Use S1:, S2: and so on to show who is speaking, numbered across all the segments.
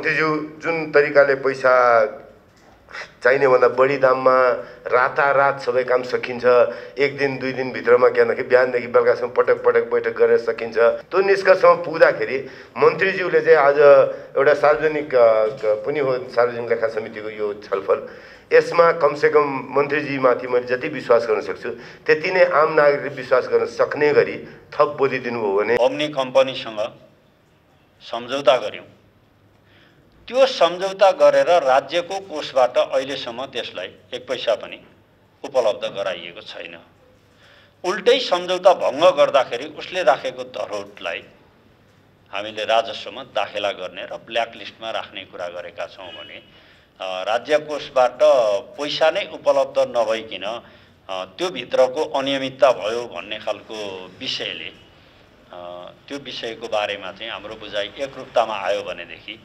S1: मन्त्रीज्यू जुन तरिकाले पैसा चाहिने भन्दा बढी दाममा रातारात सबै काम सकिन्छ, एक दिन दुई दिन भित्रमा के भन्दाखेरि बिहानदेखि बेलुकासम्म पटक पटक बैठक गरेर सकिन्छ। त्यो निष्कर्षमा पुग्दाखेरि मन्त्रीज्यूले चाहिँ आज एउटा सार्वजनिक पनि हो सार्वजनिक लेखा समितिको यो छलफल, यसमा कमसेकम मन्त्रीजीमाथि मैले जति विश्वास गर्न सक्छु त्यति नै आम नागरिकले विश्वास गर्न सक्ने गरी थप बोलिदिनु हो भने
S2: ओम्नी कम्पनीसँग सम्झौता गर्यौं। त्यो सम्झौता गरेर राज्यको कोषबाट अहिलेसम्म त्यसलाई एक पैसा पनि उपलब्ध गराइएको छैन। उल्टै सम्झौता भङ्ग गर्दाखेरि उसले राखेको धरोहरलाई हामीले राजस्वमा दाखिला गर्ने र ब्ल्याकलिस्टमा राख्ने कुरा गरेका छौं भने राज्य कोषबाट पैसा नै उपलब्ध नभइकिन त्यो भित्रको अनियमितता भयो भन्ने खालको विषयले त्यो विषयको बारेमा चाहिँ हाम्रो बुझाइ एकरूपतामा आयो भनेदेखि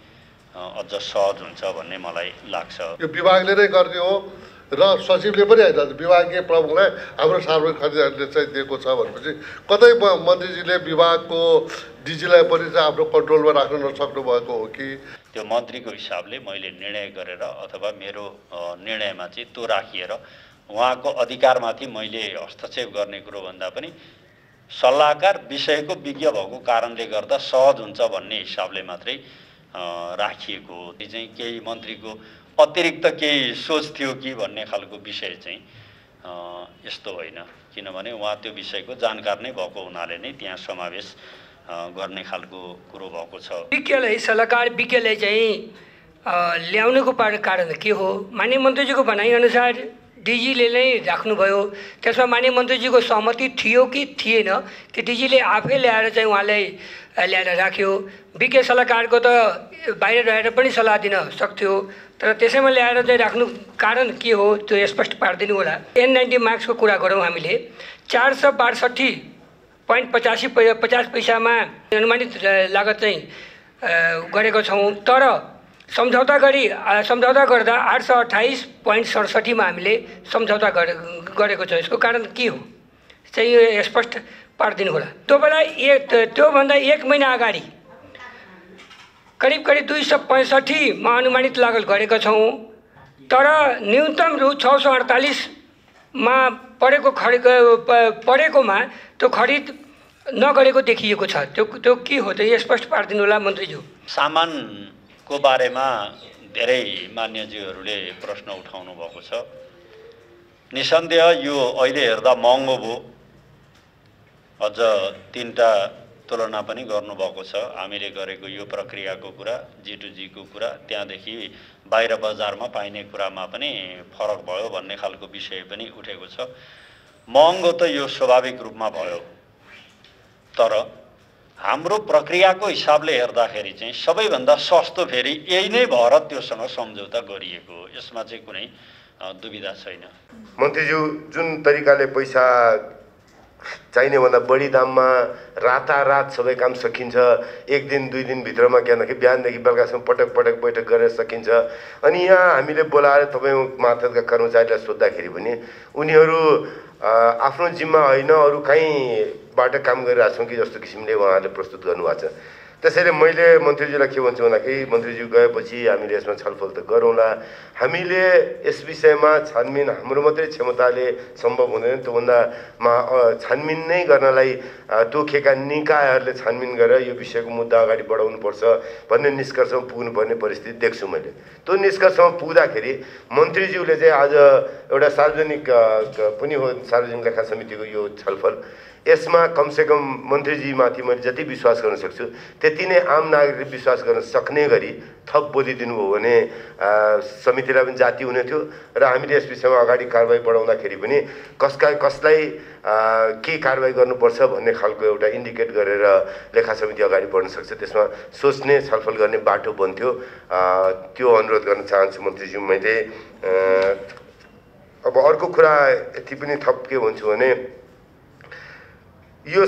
S2: अझ सहज हुन्छ भन्ने मलाई लाग्छ।
S3: यो विभागले नै गर्ने हो र सचिवले पनि होइन, विभागीय प्रमुखलाई हाम्रो सार्वजनिक खरिदले चाहिँ दिएको छ भनेपछि कतै मन्त्रीजीले विभागको डिजीलाई पनि चाहिँ आफ्नो कन्ट्रोलमा राख्न नसक्नु भएको हो कि
S2: त्यो मन्त्रीको हिसाबले मैले निर्णय गरेर अथवा मेरो निर्णयमा चाहिँ त्यो राखिएर उहाँको अधिकारमाथि मैले हस्तक्षेप गर्ने कुरो भन्दा पनि सल्लाहकार विषयको विज्ञ भएको कारणले गर्दा सहज हुन्छ भन्ने हिसाबले मात्रै राखिएको हो। त्यो चाहिँ केही मन्त्रीको अतिरिक्त केही सोच थियो कि भन्ने खालको विषय चाहिँ यस्तो होइन, किनभने उहाँ त्यो विषयको जानकार नै भएको हुनाले नै त्यहाँ समावेश गर्ने खालको कुरो भएको छ।
S4: विज्ञलाई सल्लाहकार विज्ञलाई चाहिँ ल्याउनुको कारण के हो? माननीय मन्त्रीजीको भनाइअनुसार डिजीले नै राख्नुभयो, त्यसमा माननीय मन्त्रीजीको सहमति थियो कि थिएन कि डिजीले आफै ल्याएर चाहिँ उहाँलाई ल्याएर राख्यो? विज्ञ सल्लाहकारको त बाहिर रहेर पनि सल्लाह दिन सक्थ्यो, तर त्यसैमा ल्याएर चाहिँ राख्नु कारण के हो त्यो स्पष्ट पारिदिनु होला। N90 मार्क्सको कुरा गरौँ हामीले 462.50 पैसामा अनुमानित लागत चाहिँ गरेको छौँ, तर सम्झौता गर्दा 828.67 मा हामीले सम्झौता गरेको छौँ। यसको कारण के हो चाहिँ यो स्पष्ट पारिदिनु होला। त्यो बेला त्योभन्दा एक महिना अगाडि करिब 265 मा अनुमानित लागत गरेका छौँ, तर न्यूनतम रु 648 मा परेकोमा त्यो खरिद नगरेको देखिएको छ। त्यो के हो त स्पष्ट पारिदिनु होला मन्त्रीज्यू।
S2: सामानको बारेमा धेरै मान्यज्यूहरूले प्रश्न उठाउनु भएको छ। निसन्देह यो अहिले हेर्दा महँगो भयो, अझ 3टा तुलना पनि गर्नुभएको छ। हामीले गरेको यो प्रक्रियाको कुरा, G2G को कुरा, त्यहाँदेखि बाहिर बजारमा पाइने कुरामा पनि फरक भयो भन्ने खालको विषय पनि उठेको छ। महँगो त यो स्वाभाविक रूपमा भयो, तर हाम्रो प्रक्रियाको हिसाबले हेर्दाखेरि चाहिँ सबैभन्दा सस्तो फेरि यही नै भएर त्योसँग सम्झौता गरिएको हो। यसमा चाहिँ कुनै दुविधा छैन।
S1: मन्त्रीज्यू जुन तरिकाले पैसा चाहिने भन्दा बढी दाममा रातारात सबै काम सकिन्छ, एक दिन दुई दिन भित्रमा के भन्दाखेरि बिहानदेखि बेलुकासम्म पटक पटक बैठक गरेर सकिन्छ। अनि यहाँ हामीले बोलाएर तपाईँ मार्फतका कर्मचारीलाई सोद्धाखेरि पनि उनीहरू आफ्नो जिम्मा होइन अरू कहीँबाट काम गरिरहेछौँ कि जस्तो किसिमले उहाँहरूले प्रस्तुत गर्नुभएको छ। त्यसैले मैले मन्त्रीज्यूलाई के भन्छु भन्दाखेरि मन्त्रीज्यू गएपछि हामीले यसमा छलफल त गरौँला। हामीले यस विषयमा छानबिन हाम्रो मात्रै क्षमताले सम्भव हुँदैन, त्योभन्दामा छानबिन नै गर्नलाई तोकेका निकायहरूले छानबिन गरेर यो विषयको मुद्दा अगाडि बढाउनुपर्छ भन्ने निष्कर्षमा पुग्नुपर्ने परिस्थिति देख्छु मैले। त्यो निष्कर्षमा पुग्दाखेरि मन्त्रीज्यूले चाहिँ आज एउटा सार्वजनिक पनि हो सार्वजनिक लेखा समितिको यो छलफल, यसमा कमसेकम मन्त्रीजीमाथि मैले जति विश्वास गर्न सक्छु त्यति नै आम नागरिकले विश्वास गर्न सक्ने गरी थप बोलिदिनु हो भने समितिलाई पनि जाति हुने थियो र हामीले यस विषयमा अगाडि कारबाही बढाउँदाखेरि पनि कसलाई के कारबाही गर्नुपर्छ भन्ने खालको एउटा इन्डिकेट गरेर लेखा समिति अगाडि बढ्न सक्छ। त्यसमा सोच्ने छलफल गर्ने बाटो बन्थ्यो। त्यो अनुरोध गर्न चाहन्छु मन्त्रीज्यू। मैले अब अर्को कुरा यति पनि थप के भन्छु भने यो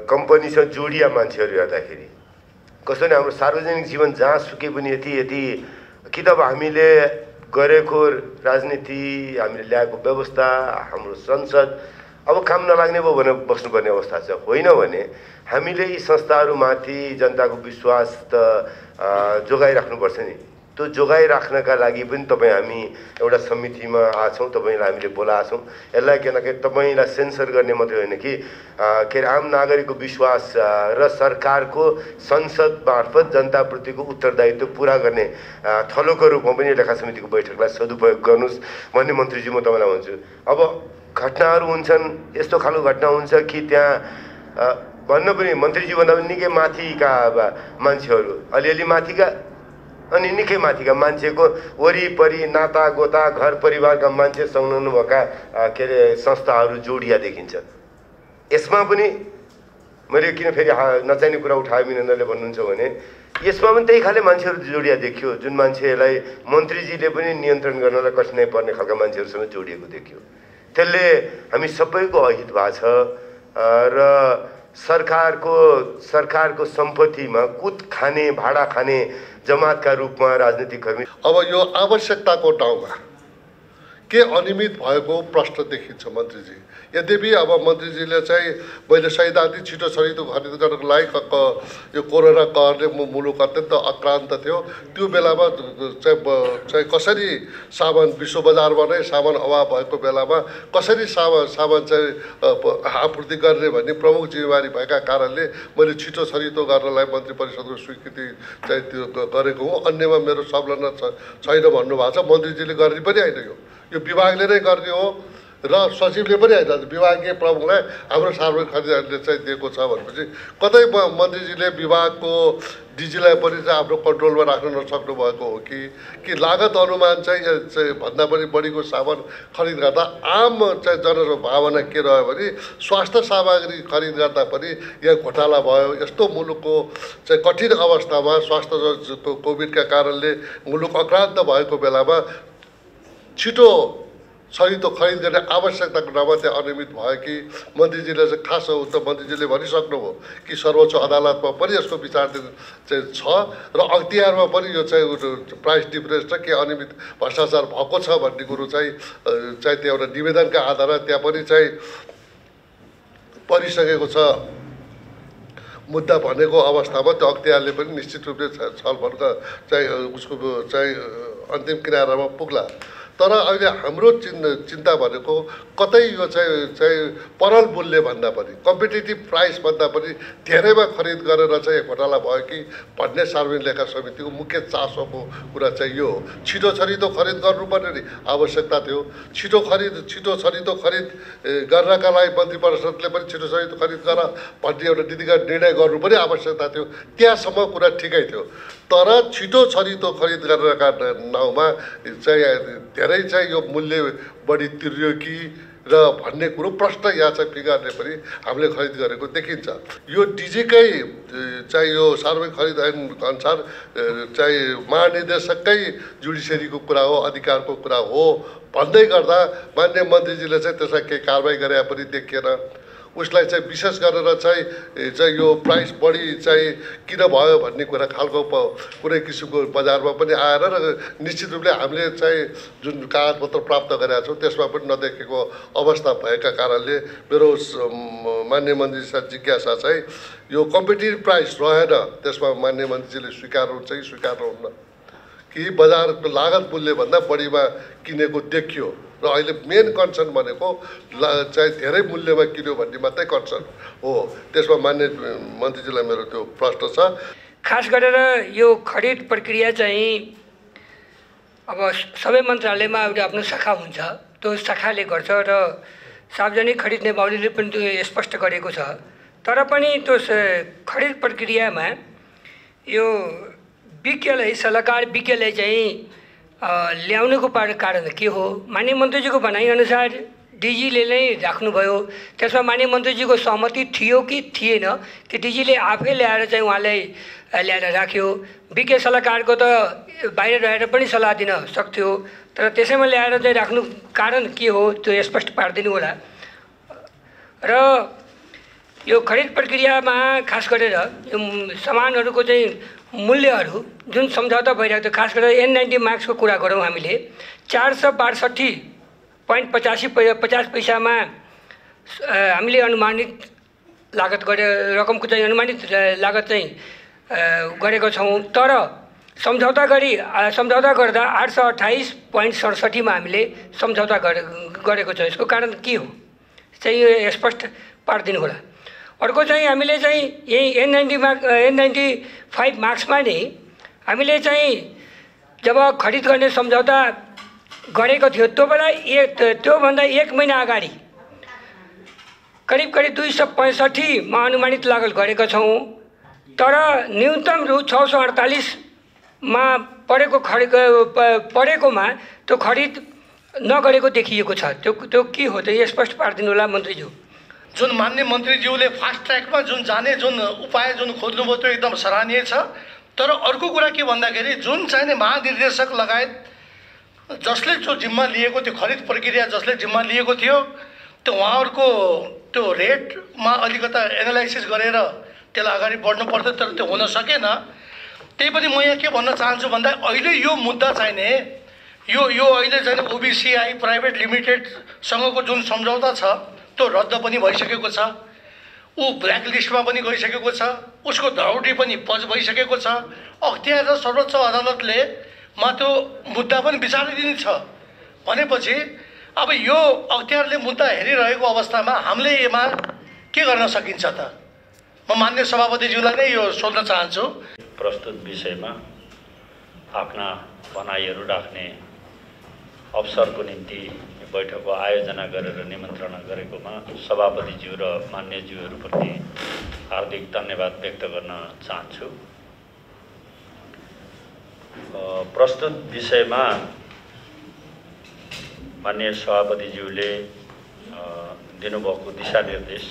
S1: कम्पनीसँग जोडिया मान्छेहरू हेर्दाखेरि कस्तो नि हाम्रो सार्वजनिक जीवन जहाँ सुके पनि यति कि त हामीले गरेको राजनीति, हामीले ल्याएको व्यवस्था, हाम्रो संसद अब काम नलाग्ने भयो भने बस्नुपर्ने अवस्था छ। होइन भने हामीले यी संस्थाहरूमाथि जनताको विश्वास त जोगाइराख्नुपर्छ नि। त्यो जोगाइराख्नका लागि पनि हामी एउटा समितिमा आछौँ, तपाईँलाई हामीले बोलाएको छौँ। यसलाई के तपाईँलाई सेन्सर गर्ने मात्रै होइन कि के अरे आम नागरिकको विश्वास र सरकारको संसद मार्फत जनताप्रतिको उत्तरदायित्व पुरा गर्ने थलोको रूपमा पनि लेखा समितिको बैठकलाई सदुपयोग गर्नुहोस् भन्ने मन्त्रीजी म तपाईँलाई भन्छु। अब घटनाहरू हुन्छन्, यस्तो खालको घटना हुन्छ कि त्यहाँ भन्न पनि मन्त्रीजी भन्दा पनि निकै माथिका मान्छेहरू, अलिअलि माथिका अनि निकै माथिका मान्छेको वरिपरि नातागोता घर परिवारका मान्छे संलग्न भएका के अरे संस्थाहरू जोडिया देखिन्छ। यसमा पनि मैले किन फेरि नचाहिने कुरा उठायो मिनेन्द्रले भन्नुहुन्छ भने यसमा पनि त्यही खाले मान्छेहरू जोडिया देखियो, जुन मान्छेलाई मन्त्रीजीले पनि नियन्त्रण गर्नलाई कठिनाइ पर्ने खालका मान्छेहरूसँग जोडिएको देखियो। त्यसले हामी सबैको अहित भएको छ र सरकारको सम्पत्तिमा कुद खाने, भाडा खाने जमातका रूपमा राजनीतिक कर्मी।
S3: अब यो आवश्यकताको ठाउँमा के अनियमित भएको प्रश्न देखिन्छ मन्त्रीजी। यद्यपि अब मन्त्रीजीले चाहिँ मैले सैद्धान्तिक छिटो छरितो खरिद गर्नको लागि यो कोरोना कहरले मुलुक अत्यन्त आक्रान्त थियो, त्यो बेलामा चाहिँ कसरी सामान विश्व बजारमा नै सामान अभाव भएको बेलामा कसरी सामान चाहिँ आपूर्ति गर्ने भन्ने प्रमुख जिम्मेवारी भएका कारणले मैले छिटो छरितो गर्नलाई मन्त्री परिषदको स्वीकृति चाहिँ त्यो गरेको हुँ। अन्यमा मेरो संलग्न छैन भन्नुभएको छ। मन्त्रीजीले गर्ने पनि होइन, यो विभागले नै गर्ने हो र सचिवले पनि होइन, विभागीय प्रमुखलाई हाम्रो सार्वजनिक खरिदले चाहिँ दिएको छ भनेपछि कतै मन्त्रीजीले विभागको डिजीलाई पनि चाहिँ आफ्नो कन्ट्रोलमा राख्न नसक्नु भएको हो कि लागत अनुमान चाहिँ भन्दा पनि बढीको सामान खरिद गर्दा आम चाहिँ जनभावना के रह्यो भने स्वास्थ्य सामग्री खरिद गर्दा पनि यहाँ घोटाला भयो। यस्तो मुलुकको चाहिँ कठिन अवस्थामा स्वास्थ्य कोभिडका कारणले मुलुक आक्रान्त भएको बेलामा छिटो छरितो खरिद गर्ने आवश्यकताको ठाउँमा त्यहाँ अनियमित भयो कि मन्त्रीजीले चाहिँ खास हो त मन्त्रीजीले भनिसक्नुभयो कि सर्वोच्च अदालतमा पनि यसको विचार चाहिँ छ र अख्तियारमा पनि यो चाहिँ प्राइस डिफरेन्स र के अनियमित भ्रष्टाचार भएको छ भन्ने कुरो चाहिँ त्यो एउटा निवेदनका आधारमा त्यहाँ पनि चाहिँ परिसकेको छ मुद्दा भनेको अवस्थामा त्यो अख्तियारले पनि निश्चित रूपले छलफलका चाहिँ उसको चाहिँ अन्तिम किनारामा पुग्ला। तर अहिले हाम्रो चिन्ता भनेको कतै यो चाहिँ परल मूल्य भन्दा पनि कम्पिटेटिभ प्राइस भन्दा पनि धेरैमा खरिद गरेर चाहिँ घोटाला भयो कि भन्ने सार्वजनिक लेखा समितिको मुख्य चासोको कुरा चाहिँ यो हो। छिटो छरितो खरिद गर्नुपर्ने नि आवश्यकता थियो। छिटो छरितो खरिद गर्नका लागि मन्त्री परिषदले पनि छिटो छरितो खरिद गर भन्ने एउटा नीतिगत निर्णय गर्नु पनि आवश्यकता थियो। त्यहाँसम्म कुरा ठिकै थियो। तर छिटो छरितो खरिद गर्नका नाउँमा चाहिँ धेरै चाहिँ यो मूल्य बढी तिर्यो कि र भन्ने कुरो प्रश्न यहाँ चाहिँ फिगरले पनि हामीले खरिद गरेको देखिन्छ। यो डिजीकै चाहिँ यो सार्वजनिक खरिद ऐन अनुसार चाहिँ महानिर्देशककै जुडिसियरीको कुरा हो, अधिकारको कुरा हो भन्दै गर्दा मान्य मन्त्रीजीले चाहिँ त्यसलाई केही कारबाही गरे पनि देखिएन। उसलाई चाहिँ विशेष गरेर चाहिँ यो प्राइस बढी चाहिँ किन भयो भन्ने कुरा खालको कुनै किसिमको बजारमा पनि आएर र निश्चित रूपले हामीले चाहिँ जुन कागजपत्र प्राप्त गरेका छौँ त्यसमा पनि नदेखेको अवस्था भएका कारणले मेरो मान्य मन्त्रीसँग जिज्ञासा चाहिँ यो कम्पिटेटिभ प्राइस रहेन, त्यसमा मान्य मन्त्रीजीले स्वीकार्नुहुन्छ कि स्वीकार्नुहुन्न कि बजारको लागत मूल्यभन्दा बढीमा किनेको देखियो र अहिले मेन कन्सर्न भनेको चाहिँ धेरै मूल्यमा किन्यो भन्ने मात्रै कन्सर्न हो। त्यसमा मान्य मन्त्रीजीलाई मेरो त्यो प्रश्न छ।
S4: खास गरेर यो खरिद प्रक्रिया चाहिँ अब सबै मन्त्रालयमा एउटा आफ्नो शाखा हुन्छ, त्यो शाखाले गर्छ र सार्वजनिक खरिद नियमावलीले पनि त्यो स्पष्ट गरेको छ। तर पनि त्यो खरिद प्रक्रियामा यो विज्ञलाई सल्लाहकार विज्ञलाई चाहिँ ल्याउनुको कारण के हो? माननीय मन्त्रीजीको भनाइअनुसार डिजीले नै राख्नुभयो, त्यसमा माननीय मन्त्रीजीको सहमति थियो कि थिएन कि डिजीले आफै ल्याएर चाहिँ उहाँलाई ल्याएर राख्यो? विज्ञ सल्लाहकारको त बाहिर रहेर पनि सल्लाह दिन सक्थ्यो, तर त्यसैमा ल्याएर चाहिँ राख्नु कारण के हो त्यो स्पष्ट पारिदिनु होला। र यो खरिद प्रक्रियामा खास गरेर यो सामानहरूको चाहिँ मूल्यहरू जुन सम्झौता भइरहेको थियो, खास गरेर N90 मार्क्सको कुरा गरौँ हामीले 462.50 पैसामा हामीले अनुमानित लागत गरे रकमको चाहिँ अनुमानित लागत चाहिँ गरेको छौँ। तर सम्झौता गर्दा 828.67 मा हामीले सम्झौता गरेको छौँ। यसको कारण के हो चाहिँ यो स्पष्ट पारिदिनु होला। अर्को चाहिँ हामीले चाहिँ यही N95 मार्क्समा नै हामीले चाहिँ जब खरिद गर्ने सम्झौता गरेको थियो त्यो बेला त्योभन्दा 1 महिना अगाडि करिब 265 मा अनुमानित लागत गरेका छौँ। तर न्यूनतम रु 648 मा परेकोमा त्यो खरिद नगरेको देखिएको छ। त्यो के हो त स्पष्ट पारिदिनु होला मन्त्रीज्यू।
S5: जुन मान्य मन्त्रीज्यूले फास्ट ट्र्याकमा जुन उपाय खोज्नुभयो त्यो एकदम सराहनीय छ। तर अर्को कुरा के भन्दाखेरि जुन चाहिने महानिर्देशक लगायत जसले जिम्मा लिएको थियो, खरिद प्रक्रिया जसले जिम्मा लिएको थियो, त्यो उहाँहरूको त्यो रेटमा अलिकता एनालाइसिस गरेर त्यसलाई अगाडि बढ्नु पर्थ्यो। तर त्यो हुन सकेन। त्यही पनि म यहाँ के भन्न चाहन्छु भन्दा अहिले यो मुद्दा चाहिने यो अहिले चाहिँ OBCI प्राइभेट लिमिटेडसँगको जुन सम्झौता छ त्यो रद्द पनि भइसकेको छ। ऊ ब्ल्याक लिस्टमा पनि गइसकेको छ। उसको धरौटी पनि पज भइसकेको छ। अख्तियार र सर्वोच्च अदालतले त्यो मुद्दा पनि विचाराधीन छ भनेपछि अब यो अख्तियारले मुद्दा हेरिरहेको अवस्थामा हामीले यसमा के गर्न सकिन्छ त? म मान्य सभापतिज्यूलाई नै यो सोध्न चाहन्छु।
S2: प्रस्तुत विषयमा आफ्ना भनाइहरू राख्ने अवसरको निम्ति बैठकको आयोजना गरेर निमन्त्रणा गरेकोमा सभापतिज्यू र मान्यज्यूहरूप्रति हार्दिक धन्यवाद व्यक्त गर्न चाहन्छु। प्रस्तुत विषयमा मान्य सभापतिज्यूले दिनुभएको दिशानिर्देश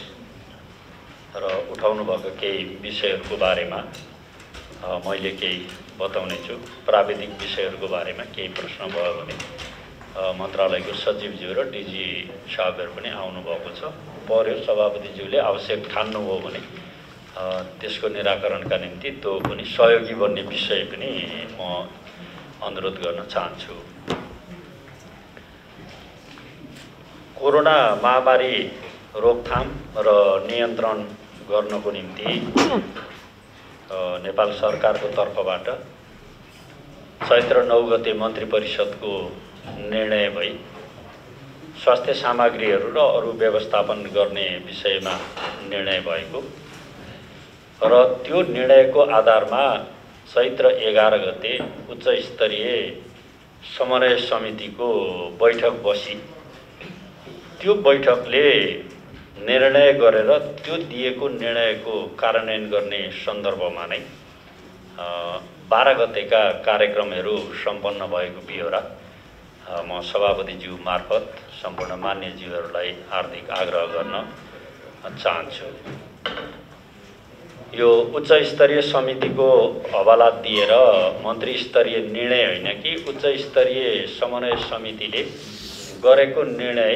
S2: र उठाउनु भएको केही विषयहरूको बारेमा मैले केही बताउने छु। प्राविधिक विषयहरूको बारेमा केही प्रश्न भयो भने मन्त्रालयको सचिवज्यू र DG साहबहरू पनि आउनुभएको छ। पर्यो सभापतिज्यूले आवश्यक ठान्नुभयो भने त्यसको निराकरणका निम्ति त्यो पनि सहयोगी बन्ने विषय पनि म अनुरोध गर्न चाहन्छु। कोरोना महामारी रोकथाम र नियन्त्रण गर्नको निम्ति नेपाल सरकारको तर्फबाट चैत्र 9 गते मन्त्री परिषदको निर्णय भई स्वास्थ्य सामग्रीहरू र अरू व्यवस्थापन गर्ने विषयमा निर्णय भएको र त्यो निर्णयको आधारमा चैत्र 11 गते उच्च स्तरीय समन्वय समितिको बैठक बसी त्यो बैठकले निर्णय गरेर त्यो दिएको निर्णयको कार्यान्वयन गर्ने सन्दर्भमा नै 12 गतेका कार्यक्रमहरू सम्पन्न भएको बिहोरा म सभापतिज्यू मार्फत सम्पूर्ण मान्यज्यूहरूलाई हार्दिक आग्रह गर्न चाहन्छु। यो उच्च स्तरीय समितिको हवाला दिएर मन्त्री स्तरीय निर्णय होइन कि उच्च स्तरीय समन्वय समितिले गरेको निर्णय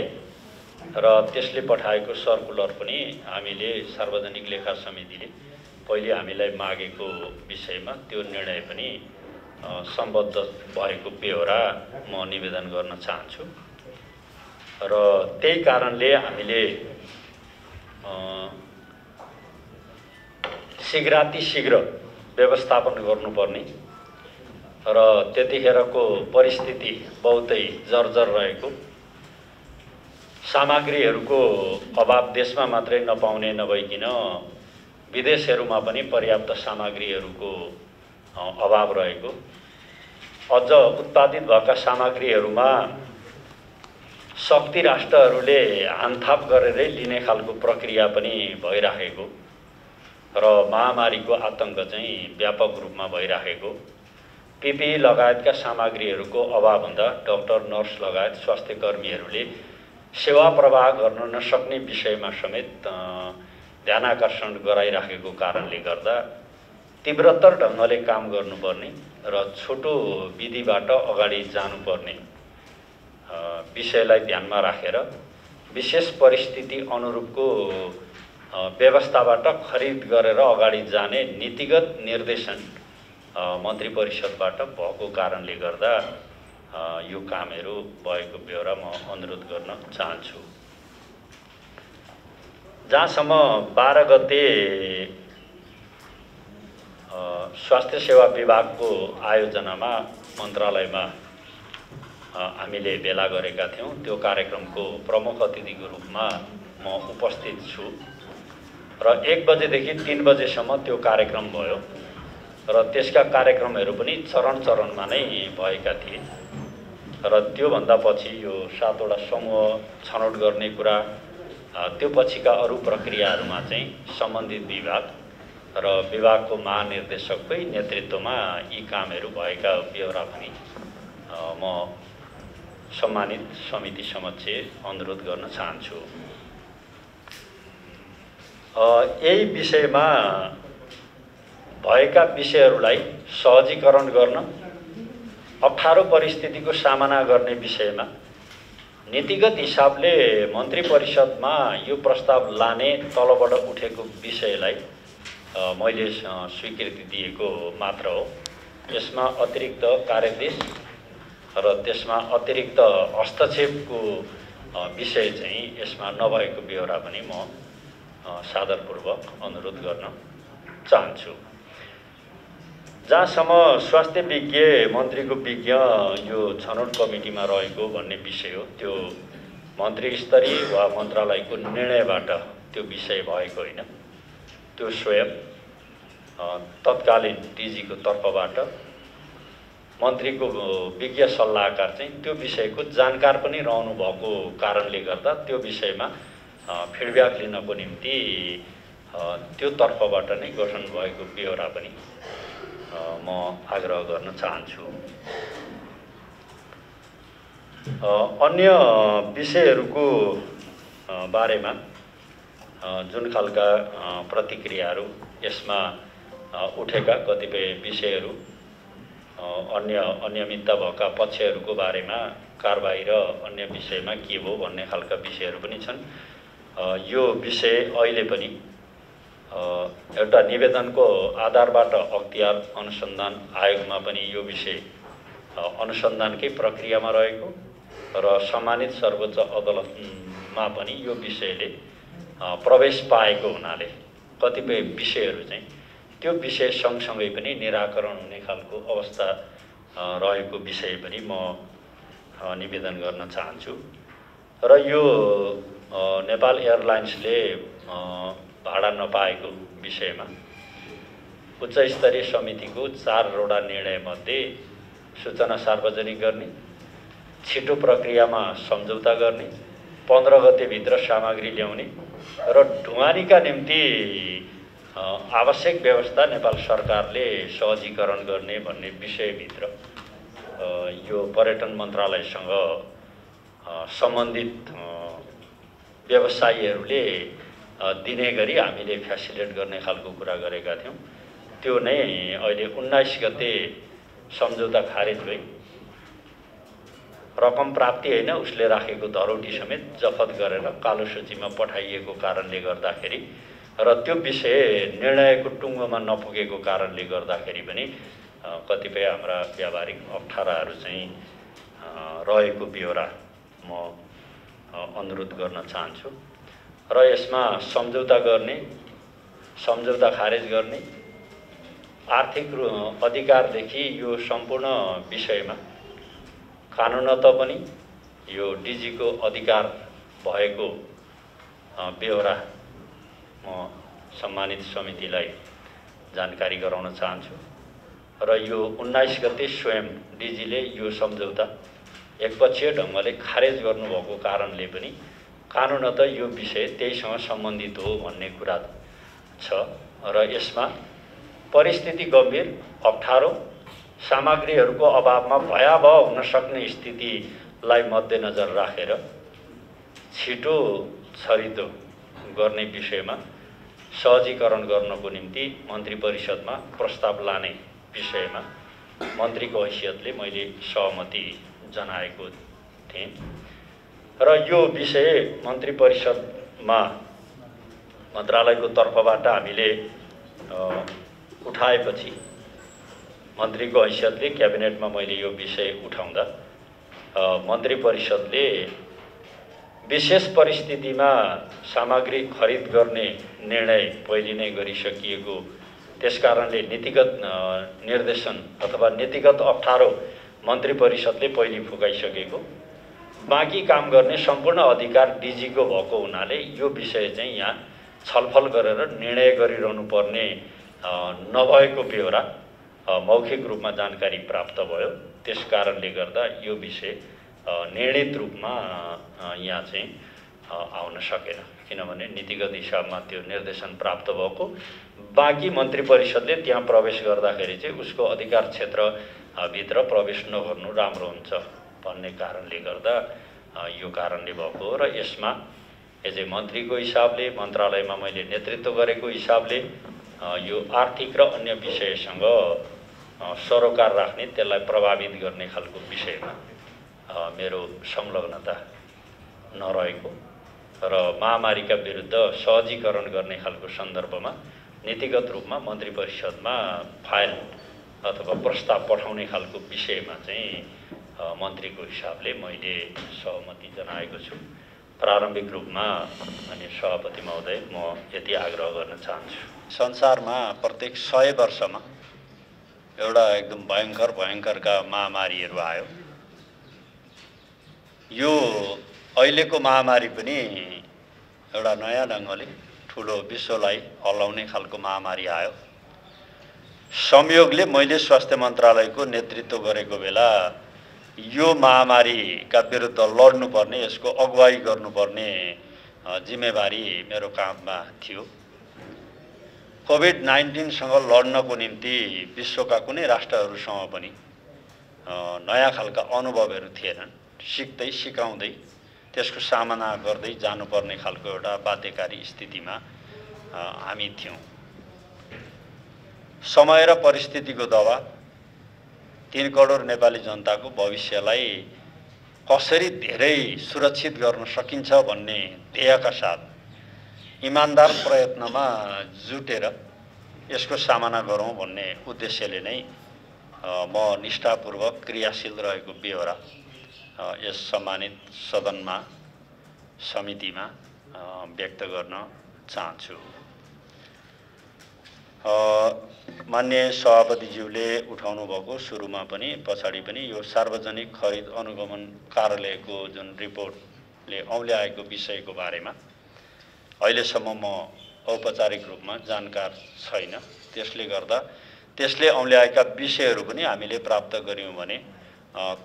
S2: र त्यसले पठाएको सर्कुलर पनि हामीले सार्वजनिक लेखा समितिले पहिले हामीलाई मागेको विषयमा त्यो निर्णय पनि सम्बद्ध भएको बेहोरा म निवेदन गर्न चाहन्छु। र त्यही कारणले हामीले शीघ्र व्यवस्थापन गर्नुपर्ने र त्यतिखेरको परिस्थिति बहुतै जर्जर रहेको, सामग्रीहरूको अभाव देशमा मात्रै नपाउने नभइकन विदेशहरूमा पनि पर्याप्त सामग्रीहरूको अभाव रहेको, अझ उत्पादित भएका सामग्रीहरूमा शक्ति राष्ट्रहरूले हानथाप गरेरै लिने खालको प्रक्रिया पनि भइराखेको र महामारीको आतंक चाहिँ व्यापक रूपमा भइराखेको, PPE लगायतका सामग्रीहरूको अभाव हुँदा डाक्टर नर्स लगायत स्वास्थ्य कर्मीहरूले सेवा प्रवाह गर्न नसक्ने विषयमा समेत ध्यानाकर्षण गराइराखेको कारणले गर्दा तीव्रतर ढङ्गले काम गर्नुपर्ने र छोटो विधिबाट अगाडि जानुपर्ने विषयलाई ध्यानमा राखेर विशेष परिस्थिति अनुरूपको व्यवस्थाबाट खरिद गरेर अगाडि जाने नीतिगत निर्देशन मन्त्री परिषदबाट भएको कारणले गर्दा यो कामहरू भएको बेहोरा म अनुरोध गर्न चाहन्छु। जहाँसम्म 12 गते स्वास्थ्य सेवा विभागको आयोजनामा मन्त्रालयमा हामीले भेला गरेका थियौँ। त्यो कार्यक्रमको प्रमुख अतिथिको रूपमा म उपस्थित छु र 1 बजेदेखि 3 बजेसम्म त्यो कार्यक्रम भयो र त्यसका कार्यक्रमहरू पनि चरण-चरणमा नै भएका थिए र त्योभन्दा पछि यो 7 वटा समूह छनौट गर्ने कुरा, त्यो पछिका अरू प्रक्रियाहरूमा चाहिँ सम्बन्धित विभाग र विभागको महानिर्देशककै नेतृत्वमा यी कामहरू भएका ब्यौरा पनि म सम्मानित समिति समक्ष अनुरोध गर्न चाहन्छु। यही विषयमा भएका विषयहरूलाई सहजीकरण गर्न, अप्ठ्यारो परिस्थितिको सामना गर्ने विषयमा नीतिगत हिसाबले मन्त्री परिषदमा यो प्रस्ताव लाने तलबाट उठेको विषयलाई मैले स्वीकृति दिएको मात्र हो। यसमा अतिरिक्त कार्यादेश र त्यसमा अतिरिक्त हस्तक्षेपको विषय चाहिँ यसमा नभएको ब्यौरा पनि म सादरपूर्वक अनुरोध गर्न चाहन्छु। जहाँसम्म स्वास्थ्य विज्ञ मन्त्रीको विज्ञ यो छनौट कमिटीमा रहेको भन्ने विषय हो, त्यो मन्त्री स्तरीय वा मन्त्रालयको निर्णयबाट त्यो विषय भएको होइन। त्यो स्वयं तत्कालीन डिजीको तर्फबाट मन्त्रीको विज्ञ सल्लाहकार चाहिँ त्यो विषयको जानकार पनि रहनु भएको कारणले गर्दा त्यो विषयमा फिडब्याक लिनको निम्ति त्यो तर्फबाट नै गठन भएको ब्यौरा पनि म आग्रह गर्न चाहन्छु। अन्य विषयहरूको बारेमा जुन खालका प्रतिक्रियाहरू यसमा उठेका कतिपय विषयहरू, अन्य अनियमितता भएका पक्षहरूको बारेमा कारबाही र अन्य विषयमा के हो भन्ने खालका विषयहरू पनि छन्। यो विषय अहिले पनि एउटा निवेदनको आधारबाट अख्तियार अनुसन्धान आयोगमा पनि यो विषय अनुसन्धानकै प्रक्रियामा रहेको र सम्मानित सर्वोच्च अदालतमा पनि यो विषयले प्रवेश पाएको हुनाले कतिपय विषयहरू चाहिँ त्यो विषय सँगसँगै पनि निराकरण हुने खालको अवस्था रहेको विषय पनि म निवेदन गर्न चाहन्छु। र यो नेपाल एयरलाइन्सले भाडा नपाएको विषयमा उच्च स्तरीय समितिको 4 वटा निर्णयमध्ये सूचना सार्वजनिक गर्ने, छिटो प्रक्रियामा सम्झौता गर्ने, 15 गतेभित्र सामग्री ल्याउने र ढुवानीका निम्ति आवश्यक व्यवस्था नेपाल सरकारले सहजीकरण गर्ने भन्ने विषयभित्र यो पर्यटन मन्त्रालयसँग सम्बन्धित व्यवसायीहरूले दिने गरी हामीले फ्यासिलिटेट गर्ने खालको कुरा गरेका थियौँ। त्यो नै अहिले 19 गते सम्झौता खारेज भई रकम प्राप्ति होइन, उसले राखेको धरोटी समेत जफत गरेर कालो सूचीमा पठाइएको कारणले गर्दाखेरि र त्यो विषय निर्णयको टुङ्गोमा नपुगेको कारणले गर्दाखेरि पनि कतिपय हाम्रा व्यावहारिक अप्ठ्याराहरू चाहिँ रहेको ब्यौरा म अनुरोध गर्न चाहन्छु। र यसमा सम्झौता गर्ने, सम्झौता खारेज गर्ने, आर्थिक अधिकारदेखि यो सम्पूर्ण विषयमा कानुनत पनि यो डिजीको अधिकार भएको ब्यौरा म सम्मानित समितिलाई जानकारी गराउन चाहन्छु। र यो 19 गते स्वयं डिजीले यो सम्झौता एकपक्षीय ढङ्गले खारेज गर्नुभएको कारणले पनि कानुनत यो विषय त्यहीसँग सम्बन्धित हो भन्ने कुरा छ र यसमा परिस्थिति गम्भीर, अप्ठ्यारो, सामग्रीहरूको अभावमा भयावह हुन सक्ने स्थितिलाई मध्यनजर राखेर छिटो छरितो गर्ने विषयमा सहजीकरण गर्नको निम्ति मन्त्री परिषदमा प्रस्ताव लाने विषयमा मन्त्रीको हैसियतले मैले सहमति जनाएको थिएँ र यो विषय मन्त्री परिषदमा मन्त्रालयको तर्फबाट हामीले उठाएपछि मन्त्रीको हैसियतले क्याबिनेटमा मैले यो विषय उठाउँदा मन्त्री परिषदले विशेष परिस्थितिमा सामग्री खरिद गर्ने निर्णय पहिले नै गरिसकिएको, त्यसकारणले नीतिगत निर्देशन अथवा नीतिगत अप्ठ्यारो मन्त्री परिषदले पहिले फुकाइसकेको, बाँकी काम गर्ने सम्पूर्ण अधिकार डिजीको भएको हुनाले यो विषय चाहिँ यहाँ छलफल गरेर निर्णय गरिरहनु पर्ने नभएको बेहोरा मौखिक रूपमा जानकारी प्राप्त भयो। त्यस कारणले गर्दा यो विषय निर्णित रूपमा यहाँ चाहिँ आउन सकेन, किनभने नीतिगत हिसाबमा त्यो निर्देशन प्राप्त भएको, बाँकी मन्त्री परिषदले त्यहाँ प्रवेश गर्दाखेरि चाहिँ उसको अधिकार क्षेत्रभित्र प्रवेश नगर्नु राम्रो हुन्छ भन्ने कारणले गर्दा यो कारणले भएको हो। र यसमा एज ए मन्त्रीको हिसाबले, मन्त्रालयमा मैले नेतृत्व गरेको हिसाबले यो आर्थिक र अन्य विषयसँग सरोकार राख्ने, त्यसलाई प्रभावित गर्ने खालको विषयमा मेरो संलग्नता नरहेको र महामारीका विरुद्ध सहजीकरण गर्ने खालको सन्दर्भमा नीतिगत रूपमा मन्त्री परिषदमा फाइल अथवा प्रस्ताव पठाउने खालको विषयमा चाहिँ मन्त्रीको हिसाबले मैले सहमति जनाएको छु। प्रारम्भिक रूपमा अनि सभापति महोदय म यति आग्रह गर्न चाहन्छु, संसारमा प्रत्येक 100 वर्षमा एउटा एकदम भयङ्करका महामारीहरू आयो। यो अहिलेको महामारी पनि एउटा नयाँ ढङ्गले ठुलो विश्वलाई हल्लाउने खालको महामारी आयो। संयोगले मैले स्वास्थ्य मन्त्रालयको नेतृत्व गरेको बेला यो महामारीका विरुद्ध लड्नुपर्ने, यसको अगुवाई गर्नुपर्ने जिम्मेवारी मेरो काँधमा थियो। कोभिड-19सँग लड्नको निम्ति विश्वका कुनै राष्ट्रहरूसँग पनि नयाँ खालका अनुभवहरू थिएनन्। सिक्दै सिकाउँदै त्यसको सामना गर्दै जानुपर्ने खालको एउटा बाध्यकारी स्थितिमा हामी थियौँ। समय र परिस्थितिको दबाव 3 करोड नेपाली जनताको भविष्यलाई कसरी धेरै सुरक्षित गर्न सकिन्छ भन्ने ध्येयका साथ इमानदार प्रयत्नमा जुटेर यसको सामना गरौँ भन्ने उद्देश्यले नै म निष्ठापूर्वक क्रियाशील रहेको बेहोरा यस सम्मानित सदनमा, समितिमा व्यक्त गर्न चाहन्छु। माननीय सभापतिज्यूले उठाउनु भएको सुरुमा पनि पछाडि पनि यो सार्वजनिक खरिद अनुगमन कार्यालयको जुन रिपोर्टले औल्याएको विषयको बारेमा अहिलेसम्म म औपचारिक रूपमा जानकार छैन। त्यसले गर्दा त्यसले औल्याएका विषयहरू पनि हामीले प्राप्त गर्यौं भने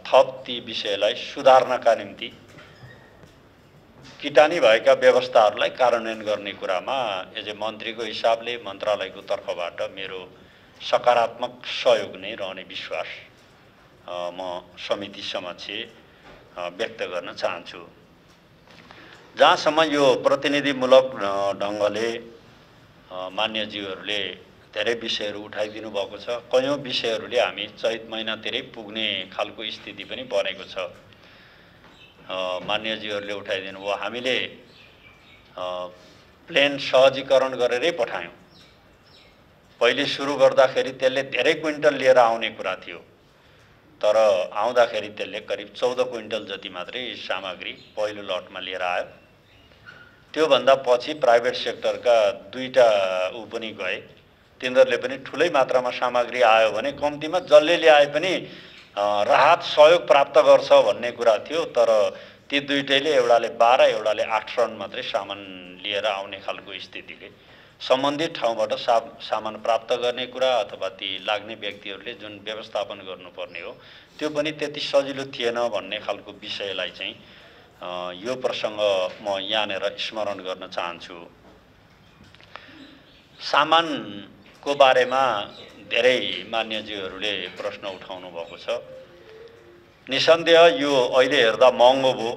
S2: थप ती विषयलाई सुधार्नका निम्ति किटानी भएका व्यवस्थाहरूलाई कार्यान्वयन गर्ने कुरामा एज ए मन्त्रीको हिसाबले मन्त्रालयको तर्फबाट मेरो सकारात्मक सहयोग नै रहने विश्वास म समिति समक्ष व्यक्त गर्न चाहन्छु। जहाँसम्म यो प्रतिनिधिमूलक ढङ्गले मान्यज्यूहरूले धेरै विषयहरू उठाइदिनु भएको छ, कयौं विषयहरूले हामी चैत महिनातिरै पुग्ने खालको स्थिति पनि बनेको छ। मान्यज्यूहरूले उठाइदिनु भयो। हामीले प्लेन सहजीकरण गरेरै पठायौं। पहिले सुरु गर्दाखेरि त्यसले धेरै क्विन्टल लिएर आउने कुरा थियो, तर आउँदाखेरि त्यसले करिब 14 क्विन्टल जति मात्रै सामग्री पहिलो लटमा लिएर आयो। त्योभन्दा पछि प्राइभेट सेक्टरका 2टा पनि गए, तिनीहरूले पनि ठुलै मात्रामा सामग्री आयो भने कम्तीमा जसले ल्याए पनि राहत सहयोग प्राप्त गर्छ भन्ने कुरा थियो। तर ती 2टैले एउटाले 12 एउटाले 8 टन मात्रै सामान लिएर आउने खालको स्थितिले सम्बन्धित ठाउँबाट सामान प्राप्त गर्ने कुरा अथवा ती लाग्ने व्यक्तिहरूले जुन व्यवस्थापन गर्नुपर्ने हो त्यो पनि त्यति सजिलो थिएन भन्ने खालको विषयलाई चाहिँ यो प्रसङ्ग म यहाँनेर स्मरण गर्न चाहन्छु। सामानको बारेमा धेरै मान्यज्यूहरूले प्रश्न उठाउनु भएको छ। निसन्देह यो अहिले हेर्दा महँगो भयो।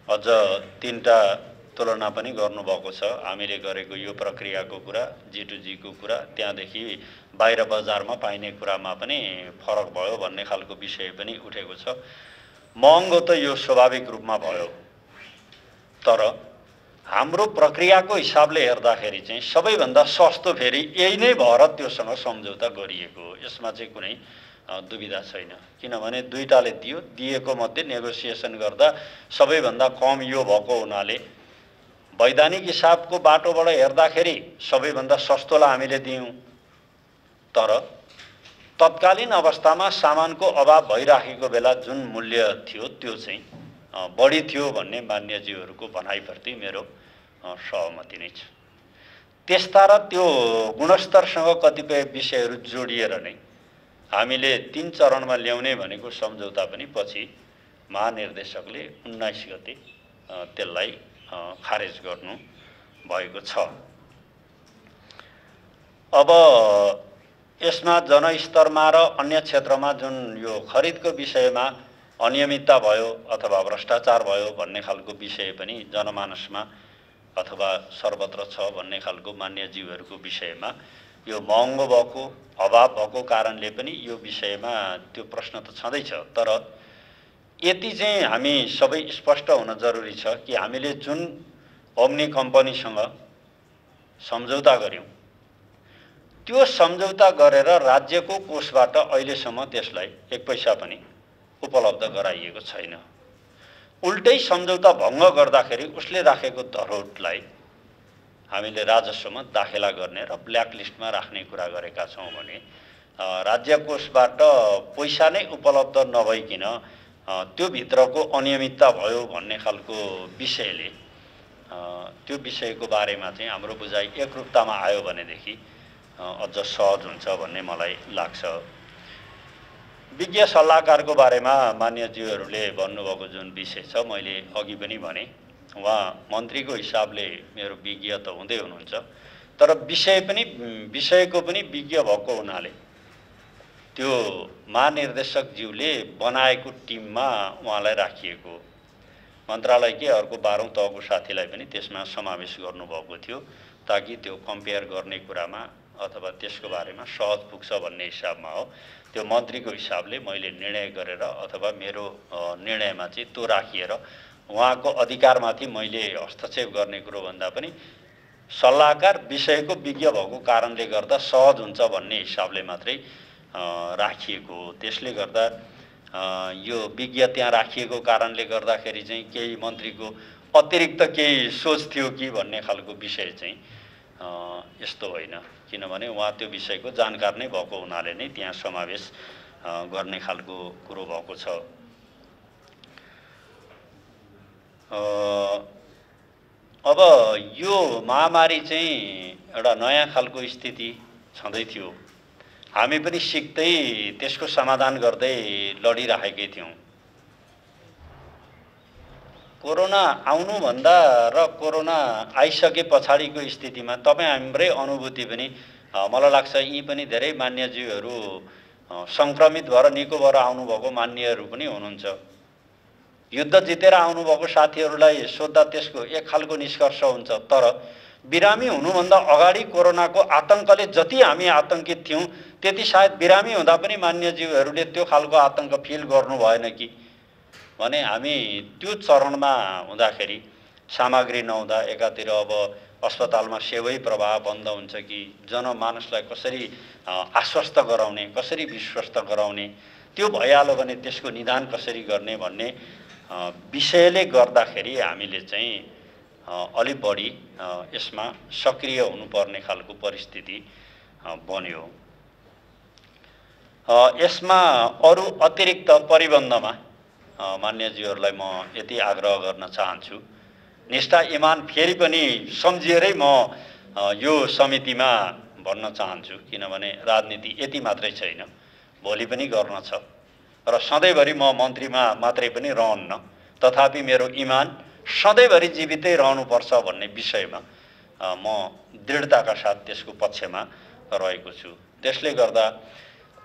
S2: अझ 3टा तुलना पनि गर्नुभएको छ। हामीले गरेको यो प्रक्रियाको कुरा, G2G को कुरा, त्यहाँदेखि बाहिर बजारमा पाइने कुरामा पनि फरक भयो भन्ने खालको विषय पनि उठेको छ। महँगो त यो स्वाभाविक रूपमा भयो, तर हाम्रो प्रक्रियाको हिसाबले हेर्दाखेरि चाहिँ सबैभन्दा सस्तो फेरि यही नै भएर त्योसँग सम्झौता गरिएको हो। यसमा चाहिँ कुनै दुविधा छैन, किनभने दुईटाले दिएको मध्ये नेगोसिएसन गर्दा सबैभन्दा कम यो भएको हुनाले वैधानिक हिसाबको बाटोबाट हेर्दाखेरि सबैभन्दा सस्तोलाई हामीले दियौँ। तर तत्कालीन अवस्थामा सामानको अभाव भइराखेको बेला जुन मूल्य थियो त्यो चाहिँ बढी थियो भन्ने मान्यज्यूहरूको भनाइप्रति मेरो सहमति नै छ। त्यस्ता र त्यो गुणस्तरसँग कतिपय विषयहरू जोडिएर नै हामीले 3 चरणमा ल्याउने भनेको सम्झौता पनि पछि महानिर्देशकले 19 गते त्यसलाई खारेज गर्नु भएको छ। अब यसमा जनस्तरमा र अन्य क्षेत्रमा जुन यो खरिदको विषयमा अनियमितता भयो अथवा भ्रष्टाचार भयो भन्ने खालको विषय पनि जनमानसमा अथवा सर्वत्र छ भन्ने खालको मान्यज्यूहरूको विषयमा यो महँगो भएको अभाव भएको कारणले पनि यो विषयमा त्यो प्रश्न त छँदैछ। तर यति चाहिँ हामी सबै स्पष्ट हुन जरुरी छ कि हामीले जुन ओम्नी कम्पनीसँग सम्झौता गर्यौं त्यो सम्झौता गरेर राज्यको कोषबाट अहिलेसम्म त्यसलाई 1 पैसा पनि उपलब्ध गराइएको छैन। उल्टै सम्झौता भङ्ग गर्दाखेरि उसले राखेको धरोहरलाई हामीले राजस्वमा दाखिला गर्ने र ब्ल्याकलिस्टमा राख्ने कुरा गरेका छौँ भने राज्य कोषबाट पैसा नै उपलब्ध नभइकिन त्यो भित्रको अनियमितता भयो भन्ने खालको विषयले त्यो विषयको बारेमा चाहिँ हाम्रो बुझाइ एकरूपतामा आयो भनेदेखि अझ सहज हुन्छ भन्ने मलाई लाग्छ। विज्ञ सल्लाहकारको बारेमा मान्यज्यूहरूले भन्नुभएको जुन विषय छ मैले अघि पनि भने उहाँ मन्त्रीको हिसाबले मेरो विज्ञ त हुँदै हुनुहुन्छ, तर विषयको पनि विज्ञ भएको हुनाले त्यो महानिर्देशकज्यूले बनाएको टिममा उहाँलाई राखिएको मन्त्रालयकै अर्को 12औं तहको साथीलाई पनि त्यसमा समावेश गर्नुभएको थियो ताकि त्यो कम्पेयर गर्ने कुरामा अथवा त्यसको बारेमा सहज पुग्छ भन्ने हिसाबमा हो। त्यो मन्त्रीको हिसाबले मैले निर्णय गरेर अथवा मेरो निर्णयमा चाहिँ त्यो राखिएर उहाँको अधिकारमाथि मैले हस्तक्षेप गर्ने कुरो भन्दा पनि सल्लाहकार विषयको विज्ञ भएको कारणले गर्दा सहज हुन्छ भन्ने हिसाबले मात्रै राखिएको हो। त्यसले गर्दा यो विज्ञ त्यहाँ राखिएको कारणले गर्दाखेरि चाहिँ केही मन्त्रीको अतिरिक्त केही सोच थियो कि भन्ने खालको विषय चाहिँ यस्तो होइन, किनभने उहाँ त्यो विषयको जानकार नै भएको हुनाले नै त्यहाँ समावेश गर्ने खालको कुरो भएको छ। अब यो महामारी चाहिँ एउटा नयाँ खालको स्थिति छँदै थियो, हामी पनि सिक्दै त्यसको समाधान गर्दै लडिरहेकै थियौँ। कोरोना आउनुभन्दा र कोरोना आइसके पछाडिको स्थितिमा तपाईँ हाम्रै अनुभूति पनि मलाई लाग्छ यी पनि धेरै मान्यज्यूहरू सङ्क्रमित भएर निको भएर आउनुभएको मान्यहरू पनि हुनुहुन्छ। युद्ध जितेर आउनुभएको साथीहरूलाई सोद्धा त्यसको एक खालको निष्कर्ष हुन्छ, तर बिरामी हुनुभन्दा अगाडि कोरोनाको आतंकले जति हामी आतंकित थियौँ त्यति सायद बिरामी हुँदा पनि मान्यज्यूहरूले त्यो खालको आतंक फिल गर्नु भएन कि भने हामी त्यो चरणमा हुँदाखेरि सामग्री नहुँदा एकातिर अब अस्पतालमा सेवै प्रवाह बन्द हुन्छ कि जनमानसलाई कसरी आश्वस्त गराउने कसरी विश्वस्त गराउने त्यो भइहाल्यो भने त्यसको निदान कसरी गर्ने भन्ने विषयले गर्दाखेरि हामीले चाहिँ अलि बढी यसमा सक्रिय हुनुपर्ने खालको परिस्थिति बन्यो। यसमा अरू अतिरिक्त परिबन्धमा मान्यज्यूहरूलाई म यति आग्रह गर्न चाहन्छु, निष्ठा इमान फेरि पनि सम्झिएरै म यो समितिमा भन्न चाहन्छु, किनभने राजनीति यति मात्रै छैन, भोलि पनि गर्न छ र सधैँभरि म मन्त्रीमा मात्रै पनि रहन्न, तथापि मेरो इमान सधैँभरि जीवितै रहनुपर्छ भन्ने विषयमा म दृढताका साथ त्यसको पक्षमा रहेको छु। त्यसले गर्दा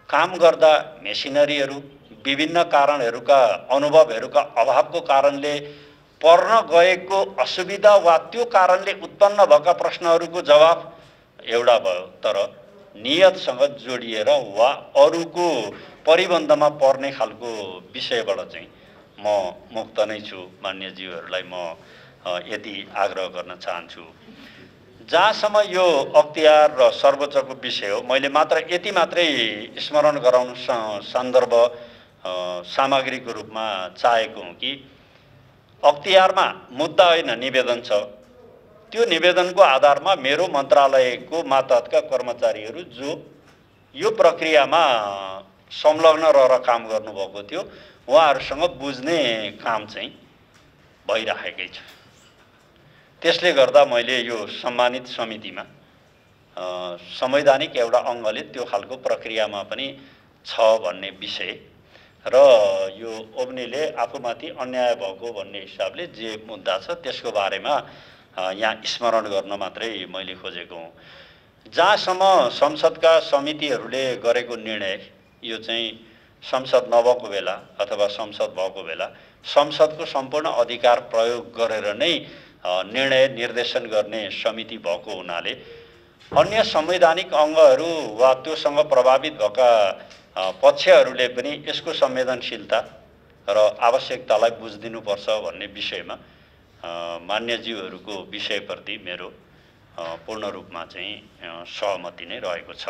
S2: काम गर्दा मेसिनरीहरू विभिन्न कारणहरूका अनुभवहरूका अभावको कारणले पर्न गएको असुविधा वा त्यो कारणले उत्पन्न भएका प्रश्नहरूको जवाफ एउटा भयो, तर नियतसँग जोडिएर वा अरूको परिबन्धमा पर्ने खालको विषयबाट चाहिँ म मुक्त नै छु। मान्यज्यूहरूलाई म यति आग्रह गर्न चाहन्छु। जहाँसम्म यो अख्तियार र सर्वोच्चको विषय हो, मैले मात्र यति मात्रै स्मरण गराउनु सन्दर्भ सामग्रीको रूपमा चाहेको हुँ कि अख्तियारमा मुद्दा होइन निवेदन छ। त्यो निवेदनको आधारमा मेरो मन्त्रालयको मातहतका कर्मचारीहरू जो यो प्रक्रियामा संलग्न रहेर काम गर्नुभएको थियो उहाँहरूसँग बुझ्ने काम चाहिँ भइराखेकै छ। त्यसले गर्दा मैले यो सम्मानित समितिमा संवैधानिक एउटा अङ्गले त्यो खालको प्रक्रियामा पनि छ भन्ने विषय र यो ओब्नीले आफूमाथि अन्याय भएको भन्ने हिसाबले जे मुद्दा छ त्यसको बारेमा यहाँ स्मरण गर्न मात्रै मैले खोजेको हुँ। जहाँसम्म संसदका समितिहरूले गरेको निर्णय यो चाहिँ संसद नभएको बेला अथवा संसद भएको बेला संसदको सम्पूर्ण अधिकार प्रयोग गरेर नै निर्णय निर्देशन गर्ने समिति भएको हुनाले अन्य संवैधानिक अङ्गहरू वा त्योसँग प्रभावित भएका पक्षहरूले पनि यसको संवेदनशीलता र आवश्यकतालाई बुझिदिनुपर्छ भन्ने विषयमा मान्यज्यूहरूको विषयप्रति मेरो पूर्ण रूपमा चाहिँ सहमति नै रहेको छ।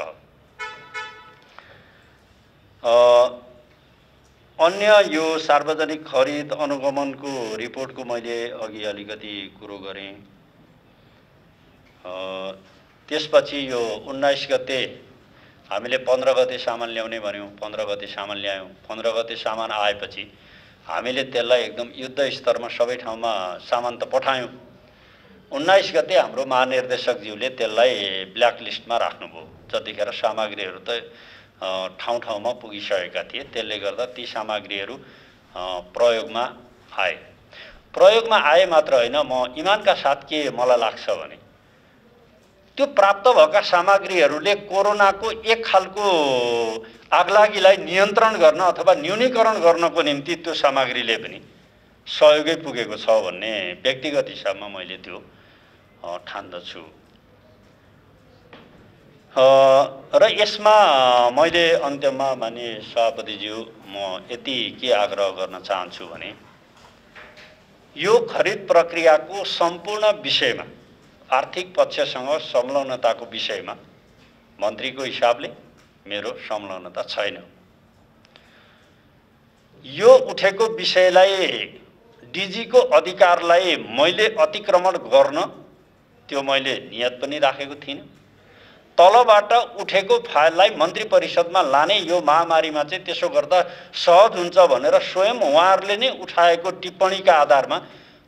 S2: अन्य यो सार्वजनिक खरिद अनुगमनको रिपोर्टको मैले अघि अलिकति कुरो गरेँ। त्यसपछि यो 19 गते हामीले 15 गते सामान ल्याउने भन्यौँ, 15 गते सामान ल्यायौँ। 15 गते सामान आएपछि हामीले त्यसलाई एकदम युद्ध स्तरमा सबै ठाउँमा सामान त पठायौँ। 19 गते हाम्रो महानिर्देशकज्यूले त्यसलाई ब्ल्याकलिस्टमा राख्नुभयो। जतिखेर सामग्रीहरू त ठाउँ ठाउँमा पुगिसकेका थिए, त्यसले गर्दा ती सामग्रीहरू प्रयोगमा आए। प्रयोगमा आए मात्र होइन, म इमानका साथ के मलाई लाग्छ भने त्यो प्राप्त भएका सामग्रीहरूले कोरोनाको एक खालको आगलागीलाई नियन्त्रण गर्न अथवा न्यूनीकरण गर्नको निम्ति त्यो सामग्रीले पनि सहयोगै पुगेको छ भन्ने व्यक्तिगत हिसाबमा मैले त्यो ठान्दछु। र यसमा मैले अन्त्यमा माननीय सभापतिज्यू म यति के आग्रह गर्न चाहन्छु भने यो खरिद प्रक्रियाको सम्पूर्ण विषयमा आर्थिक पक्षसँग संलग्नताको विषयमा मन्त्रीको हिसाबले मेरो संलग्नता छैन। यो उठेको विषयलाई डिजीको अधिकारलाई मैले अतिक्रमण गर्न त्यो मैले नियत पनि राखेको थिइनँ। तलबाट उठेको फाइललाई मन्त्री परिषदमा लाने यो महामारीमा चाहिँ त्यसो गर्दा सहज हुन्छ भनेर स्वयं उहाँहरूले नै उठाएको टिप्पणीका आधारमा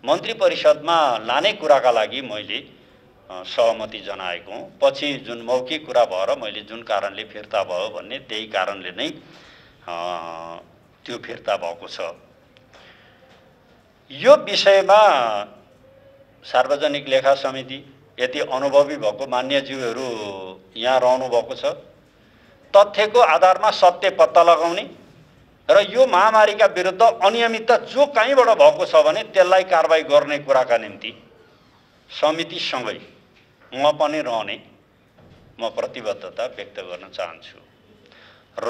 S2: मन्त्री परिषदमा लाने कुराका लागि मैले सहमति जनाएको हुँ। पछि जुन मौखिक कुरा भएर मैले जुन कारणले फिर्ता भयो भन्ने त्यही कारणले नै त्यो फिर्ता भएको छ। यो विषयमा सार्वजनिक लेखा समिति यति अनुभवी भएको मान्यज्यूहरू यहाँ रहनु भएको छ। तथ्यको आधारमा सत्य पत्ता लगाउने र यो महामारीका विरुद्ध अनियमितता जो कहीँबाट भएको छ भने त्यसलाई कारबाही गर्ने कुराका निम्ति समितिसँगै म पनि रहने म प्रतिबद्धता व्यक्त गर्न चाहन्छु। र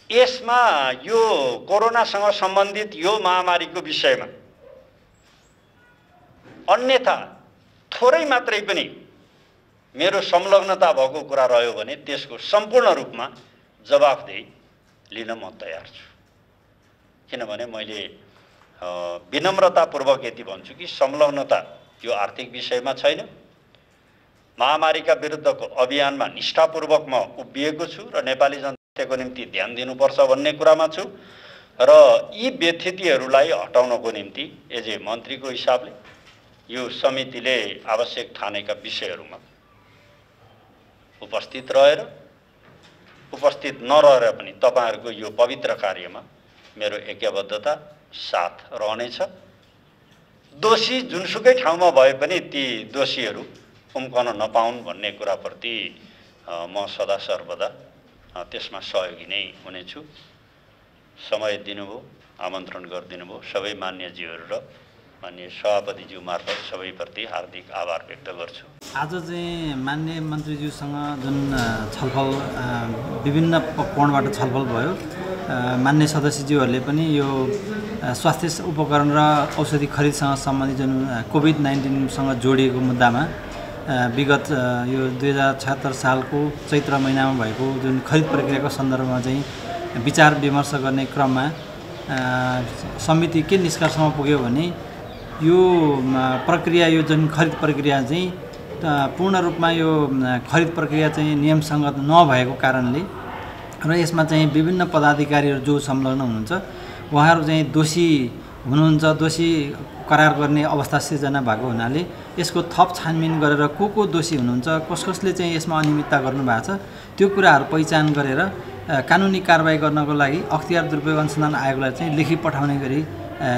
S2: यसमा यो कोरोनासँग सम्बन्धित यो महामारीको विषयमा अन्यथा थोरै मात्रै पनि मेरो संलग्नता भएको कुरा रह्यो भने त्यसको सम्पूर्ण रूपमा जवाफदेही लिन म तयार छु। किनभने मैले विनम्रतापूर्वक यति भन्छु कि संलग्नता यो आर्थिक विषयमा छैन। महामारीका विरुद्धको अभियानमा निष्ठापूर्वक म उभिएको छु र नेपाली जनताको निम्ति ध्यान दिनुपर्छ भन्ने कुरामा छु। र यी व्यथितिहरूलाई हटाउनको निम्ति एज ए मन्त्रीको हिसाबले यो समितिले आवश्यक ठानेका विषयहरूमा उपस्थित रहेर उपस्थित नरहेर पनि तपाईहरुको यो पवित्र कार्यमा मेरो ऐक्यबद्धता साथ रहनेछ। दोषी जुनसुकै ठाउँमा भए पनि ती दोषीहरू उम्कन नपाउन् भन्ने कुराप्रति म सदा सर्वदा त्यसमा सहयोगी नै हुनेछु। समय दिनुभयो, आमन्त्रण गरिदिनुभयो, सबै मान्यज्यूहरू र माननीय सभापतिज्यू मार्फत सबैप्रति हार्दिक आभार व्यक्त गर्छु।
S6: आज चाहिँ माननीय मन्त्रीज्यूसँग जुन छलफल विभिन्न कोणबाट छलफल भयो, मान्य सदस्यज्यूहरूले पनि यो स्वास्थ्य उपकरण र औषधि खरिदसँग सम्बन्धित जुन कोभिड-19सँग जोडिएको मुद्दामा विगत यो 2076 सालको चैत्र महिनामा भएको जुन खरिद प्रक्रियाको सन्दर्भमा चाहिँ विचार विमर्श गर्ने क्रममा समिति के निष्कर्षमा पुग्यो भने यो प्रक्रिया यो जुन खरिद प्रक्रिया चाहिँ पूर्ण रूपमा यो खरिद प्रक्रिया चाहिँ नियमसङ्गत नभएको कारणले र यसमा चाहिँ विभिन्न पदाधिकारीहरू जो संलग्न हुनुहुन्छ उहाँहरू चाहिँ दोषी हुनुहुन्छ, दोषी करार गर्ने अवस्था सिर्जना भएको हुनाले यसको थप छानबिन गरेर को दोषी हुनुहुन्छ, कसले चाहिँ यसमा अनियमितता गर्नुभएको छ त्यो कुराहरू पहिचान गरेर कानुनी कारबाही गर्नको लागि अख्तियार दुरुपयोग अनुसन्धान आयोगलाई चाहिँ लेखी पठाउने गरी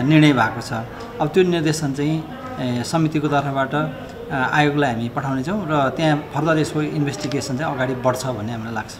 S6: निर्णय भएको छ। अब त्यो निर्देशन चाहिँ समितिको तर्फबाट आयोगलाई हामी पठाउनेछौँ र त्यहाँ फर्दर यसको इन्भेस्टिगेसन चाहिँ अगाडि बढ्छ भन्ने हामीलाई लाग्छ।